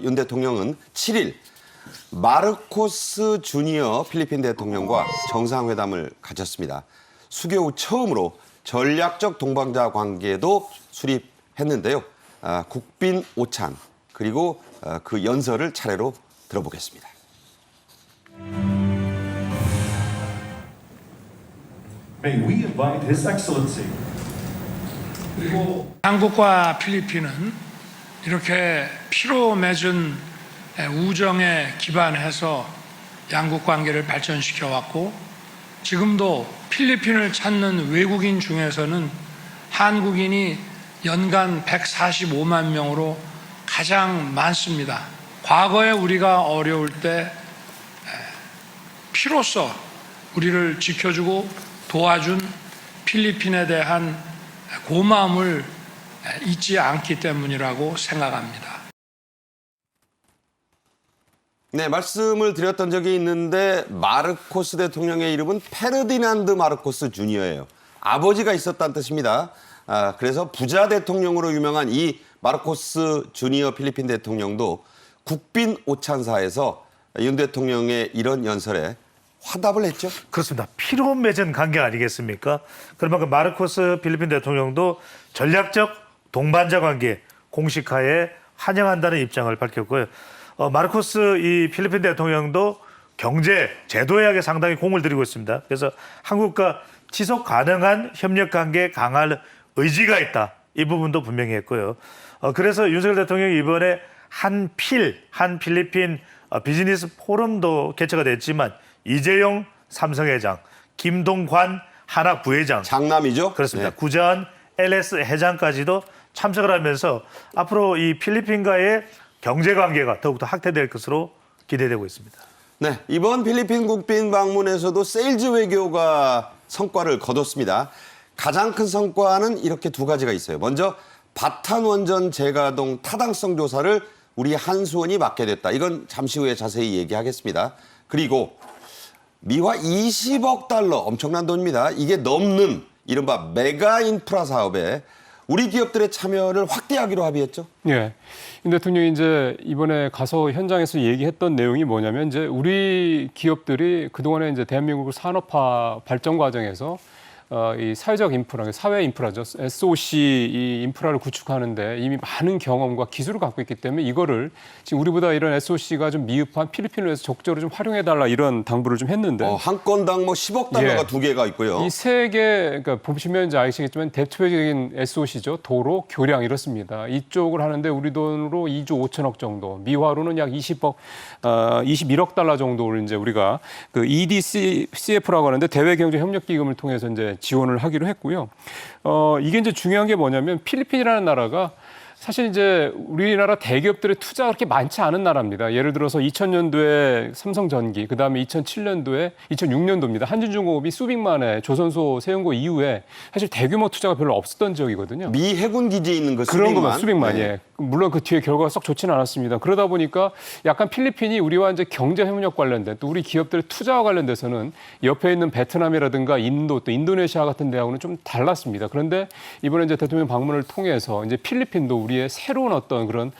윤 대통령은 7일 마르코스 주니어 필리핀 대통령과 정상회담을 가졌습니다. 수교 후 처음으로 전략적 동반자 관계도 수립했는데요. 국빈 오찬 그리고 그 연설을 차례로 들어보겠습니다. May we invite His Excellency. 그리고 한국과 필리핀은 이렇게 피로 맺은 우정에 기반해서 양국 관계를 발전시켜 왔고, 지금도 필리핀을 찾는 외국인 중에서는 한국인이 연간 145만 명으로 가장 많습니다. 과거에 우리가 어려울 때 피로써 우리를 지켜주고 도와준 필리핀에 대한 고마움을 잊지 않기 때문이라고 생각합니다. 네, 말씀을 드렸던 적이 있는데 마르코스 대통령의 이름은 페르디난드 마르코스 주니어예요. 아버지가 있었다는 뜻입니다. 그래서 부자 대통령으로 유명한 이 마르코스 주니어 필리핀 대통령도 국빈 오찬사에서 윤 대통령의 이런 연설에 화답을 했죠. 그렇습니다. 피로 맺은 관계 아니겠습니까? 그만큼 마르코스 필리핀 대통령도 전략적 동반자 관계 공식화에 환영한다는 입장을 밝혔고요. 마르코스 이 필리핀 대통령도 경제 제도 해약에 상당히 공을 들이고 있습니다. 그래서 한국과 지속 가능한 협력 관계 강화할 의지가 있다. 이 부분도 분명히 했고요. 그래서 윤석열 대통령이 이번에 한 필리핀 비즈니스 포럼도 개최가 됐지만 이재용 삼성회장, 김동관 하나 부회장, 장남이죠. 그렇습니다. 네. 구자한 LS 회장까지도 참석을 하면서 앞으로 이 필리핀과의 경제 관계가 더욱더 확대될 것으로 기대되고 있습니다. 네, 이번 필리핀 국빈 방문에서도 세일즈 외교가 성과를 거뒀습니다. 가장 큰 성과는 이렇게 두 가지가 있어요. 먼저 바탄 원전 재가동 타당성 조사를 우리 한수원이 맡게 됐다. 이건 잠시 후에 자세히 얘기하겠습니다. 그리고 미화 20억 달러, 엄청난 돈입니다. 이게 넘는 이른바 메가 인프라 사업에 우리 기업들의 참여를 확대하기로 합의했죠. 예. 윤 대통령이 이제 이번에 가서 현장에서 얘기했던 내용이 뭐냐면 이제 우리 기업들이 그동안에 이제 대한민국 산업화 발전 과정에서 이 사회적 인프라, 사회 인프라죠. SOC 이 인프라를 구축하는데 이미 많은 경험과 기술을 갖고 있기 때문에 이거를 지금 우리보다 이런 SOC가 좀 미흡한 필리핀을 위해서 적극적으로 좀 활용해달라 이런 당부를 좀 했는데. 한 건당 뭐 10억 달러가 두 개가 있고요. 이 세 개, 그러니까 보시면 이제 아시겠지만 대표적인 SOC죠. 도로, 교량 이렇습니다. 이쪽을 하는데 우리 돈으로 2조 5천억 정도, 미화로는 약 21억 달러 정도를 이제 우리가 그 EDCF라고 하는데 대외경제협력기금을 통해서 이제 지원을 하기로 했고요. 이게 이제 중요한 게 뭐냐면 필리핀이라는 나라가 사실 이제 우리나라 대기업들의 투자가 그렇게 많지 않은 나라입니다. 예를 들어서 2000년도에 삼성전기, 그다음에 2006년도입니다. 한진중공업이 수백만의 조선소 세운 거 이후에 사실 대규모 투자가 별로 없었던 지역이거든요. 미 해군 기지에 있는 그 그런 수백만. 거만 수백만. 네. 예. 물론 그 뒤에 결과가 썩 좋지는 않았습니다. 그러다 보니까 약간 필리핀이 우리와 이제 경제 협력 관련된 또 우리 기업들의 투자와 관련돼서는 옆에 있는 베트남이라든가 인도 또 인도네시아 같은 데하고는 좀 달랐습니다. 그런데 이번에 이제 대통령 방문을 통해서 이제 필리핀도 우리의 새로운 어떤 그런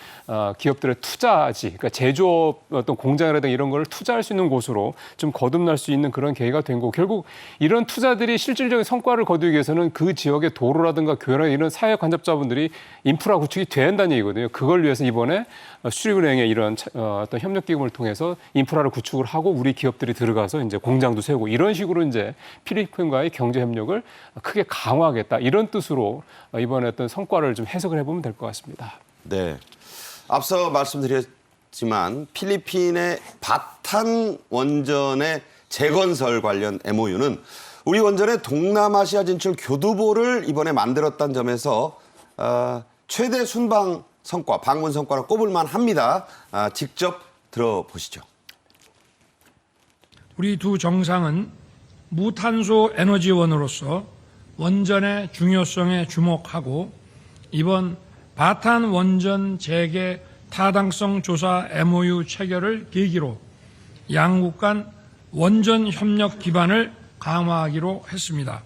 기업들의 투자지, 그러니까 제조업 어떤 공장이라든가 이런 걸 투자할 수 있는 곳으로 좀 거듭날 수 있는 그런 계기가 된 거고, 결국 이런 투자들이 실질적인 성과를 거두기 위해서는 그 지역의 도로라든가 교회나 이런 사회 관접자분들이 인프라 구축이 돼야 한다는 얘기거든요. 그걸 위해서 이번에 수립은행의 이런 어떤 협력기금을 통해서 인프라를 구축을 하고 우리 기업들이 들어가서 이제 공장도 세우고 이런 식으로 이제 필리핀과의 경제 협력을 크게 강화하겠다 이런 뜻으로 이번에 어떤 성과를 좀 해석을 해보면 될 것 같습니다. 네. 앞서 말씀드렸지만 필리핀의 바탄 원전의 재건설 관련 MOU는 우리 원전의 동남아시아 진출 교두보를 이번에 만들었다는 점에서 최대 순방 성과, 방문 성과를 꼽을만 합니다. 직접 들어보시죠. 우리 두 정상은 무탄소 에너지원으로서 원전의 중요성에 주목하고 이번 바탄 원전 재개 타당성 조사 MOU 체결을 계기로 양국 간 원전 협력 기반을 강화하기로 했습니다.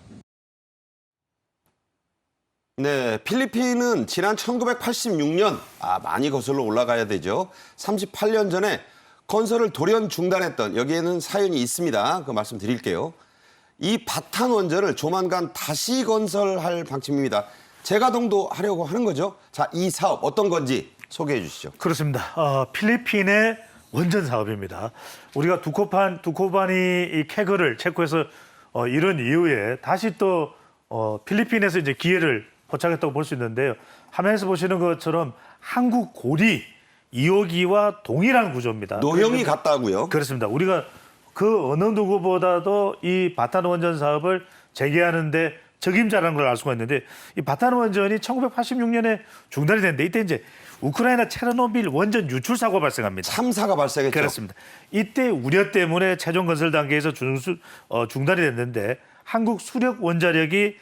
네, 필리핀은 지난 1986년, 많이 거슬러 올라가야 되죠. 38년 전에 건설을 돌연 중단했던, 여기에는 사연이 있습니다. 그 말씀 드릴게요. 이 바탄 원전을 조만간 다시 건설할 방침입니다. 재가동도 하려고 하는 거죠. 자, 이 사업 어떤 건지 소개해 주시죠. 그렇습니다. 필리핀의 원전 사업입니다. 우리가 두코바니 이 캐거를 체코에서 이런 이후에 다시 또 필리핀에서 이제 기회를 포착했다고 볼 수 있는데요. 화면에서 보시는 것처럼 한국 고리 2호기와 동일한 구조입니다. 노형이 같다고요? 그렇습니다. 우리가 그 어느 누구보다도 이 바탄 원전 사업을 재개하는데 적임자라는 걸 알 수가 있는데 이 바탄 원전이 1986년에 중단이 됐는데 이때 이제 우크라이나 체르노빌 원전 유출 사고가 발생합니다. 참사가 발생했죠. 그렇습니다. 이때 우려 때문에 최종 건설 단계에서 중단이 됐는데 한국 수력 원자력이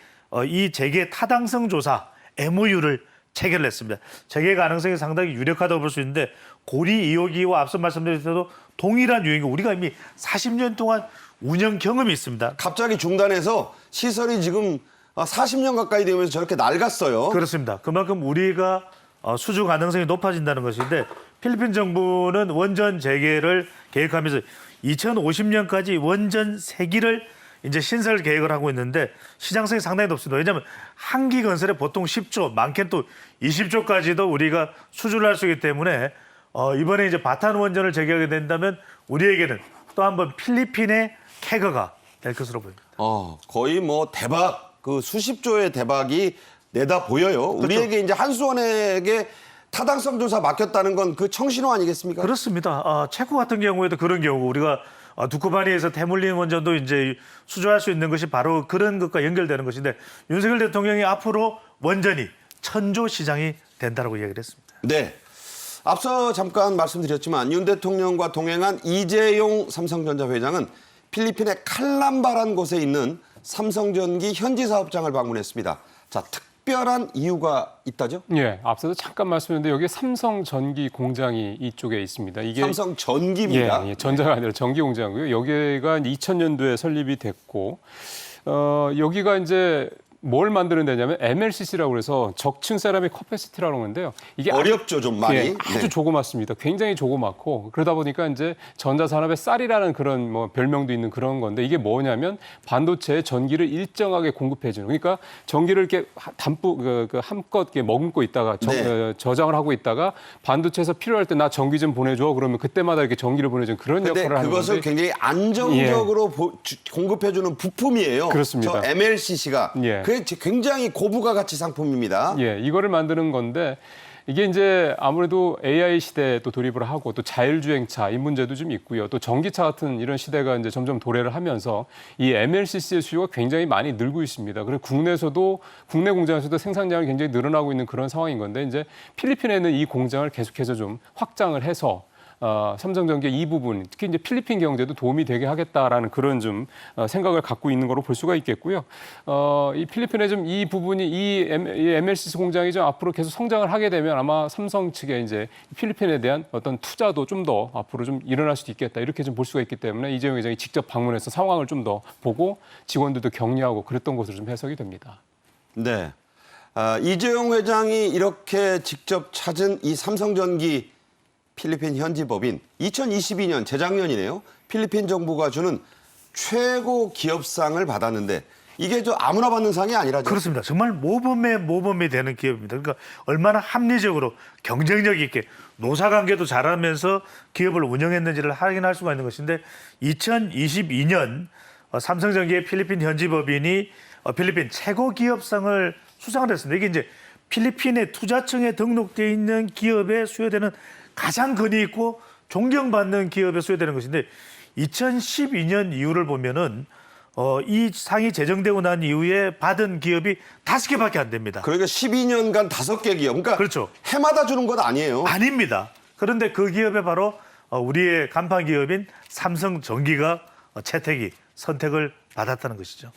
이 재개 타당성 조사 MOU를 체결을 했습니다. 재개 가능성이 상당히 유력하다고 볼 수 있는데 고리 2호기와 앞서 말씀드린 대로 동일한 유형이고 우리가 이미 40년 동안 운영 경험이 있습니다. 갑자기 중단해서 시설이 지금 40년 가까이 되면서 저렇게 낡았어요. 그렇습니다. 그만큼 우리가 수주 가능성이 높아진다는 것인데 필리핀 정부는 원전 재개를 계획하면서 2050년까지 원전 3기를 이제 신설 계획을 하고 있는데 시장성이 상당히 높습니다. 왜냐하면 한 기 건설에 보통 10조, 많게는 또 20조까지도 우리가 수주를 할 수 있기 때문에 이번에 이제 바탄 원전을 재개하게 된다면 우리에게는 또 한 번 필리핀의 캐거가 될 것으로 보입니다. 거의 뭐 대박, 그 수십조의 대박이 내다 보여요. 우리에게 이제 한수원에게 타당성 조사 맡겼다는 건 그 청신호 아니겠습니까? 그렇습니다. 체코 같은 경우에도 그런 경우 우리가 두코바니에서 태물린 원전도 이제 수주할 수 있는 것이 바로 그런 것과 연결되는 것인데 윤석열 대통령이 앞으로 원전이 천조 시장이 된다라고 이야기를 했습니다. 네. 앞서 잠깐 말씀드렸지만 윤 대통령과 동행한 이재용 삼성전자 회장은 필리핀의 칼람바란 곳에 있는 삼성전기 현지 사업장을 방문했습니다. 자, 특별한 이유가 있다죠? 예, 앞서도 잠깐 말씀드렸는데 여기 삼성 전기 공장이 이쪽에 있습니다. 이게 삼성 전기입니다. 예, 전자가 아니라 전기 공장이고요. 여기가 2000년도에 설립이 됐고 여기가 이제 뭘 만드는 데냐면 MLCC라고 해서 적층 세라믹 커패시티라고 하는데요. 이게 어렵죠, 좀 많이. 예, 아주 네. 조그맣습니다. 굉장히 조그맣고 그러다 보니까 이제 전자산업의 쌀이라는 그런 뭐 별명도 있는 그런 건데 이게 뭐냐면 반도체에 전기를 일정하게 공급해주는. 그러니까 전기를 이렇게 한껏 이렇게 머금고 있다가 네. 저장을 하고 있다가 반도체에서 필요할 때 나 전기 좀 보내줘. 그러면 그때마다 이렇게 전기를 보내주는 그런 근데 역할을 하는 건데. 그것을 굉장히 안정적으로 공급해주는 부품이에요. 그렇습니다. 저 MLCC가. 예. 그게 굉장히 고부가 가치 상품입니다. 예, 이거를 만드는 건데 이게 이제 아무래도 AI 시대에 또 돌입을 하고 또 자율주행차 이 문제도 좀 있고요. 또 전기차 같은 이런 시대가 이제 점점 도래를 하면서 이 MLCC의 수요가 굉장히 많이 늘고 있습니다. 그리고 국내 공장에서도 생산량이 굉장히 늘어나고 있는 그런 상황인 건데 이제 필리핀에는 이 공장을 계속해서 좀 확장을 해서 삼성전기 이 부분, 특히 이제 필리핀 경제도 도움이 되게 하겠다라는 그런 좀 생각을 갖고 있는 거로 볼 수가 있겠고요. 이 필리핀에 좀 이 부분이 이 MLCC 공장이 좀 앞으로 계속 성장을 하게 되면 아마 삼성 측에 이제 필리핀에 대한 어떤 투자도 좀 더 앞으로 좀 일어날 수도 있겠다 이렇게 좀 볼 수가 있기 때문에 이재용 회장이 직접 방문해서 상황을 좀 더 보고 직원들도 격려하고 그랬던 것으로 좀 해석이 됩니다. 네. 이재용 회장이 이렇게 직접 찾은 이 삼성전기 필리핀 현지 법인 2022년 재작년이네요. 필리핀 정부가 주는 최고 기업상을 받았는데 이게 저 아무나 받는 상이 아니라죠. 그렇습니다. 정말 모범이 되는 기업입니다. 그러니까 얼마나 합리적으로 경쟁력 있게 노사관계도 잘하면서 기업을 운영했는지를 확인할 수가 있는 것인데 2022년 삼성전기의 필리핀 현지 법인이 필리핀 최고 기업상을 수상을 했습니다. 이게 이제 필리핀의 투자청에 등록되어 있는 기업에 수여되는 가장 권위 있고 존경받는 기업에 수여되는 것인데 2012년 이후를 보면은 이 상이 제정되고 난 이후에 받은 기업이 5개밖에 안 됩니다. 그러니까 12년간 5개 기업. 그러니까 그렇죠. 해마다 주는 건 아니에요. 아닙니다. 그런데 그 기업에 바로 우리의 간판 기업인 삼성전기가 선택을 받았다는 것이죠.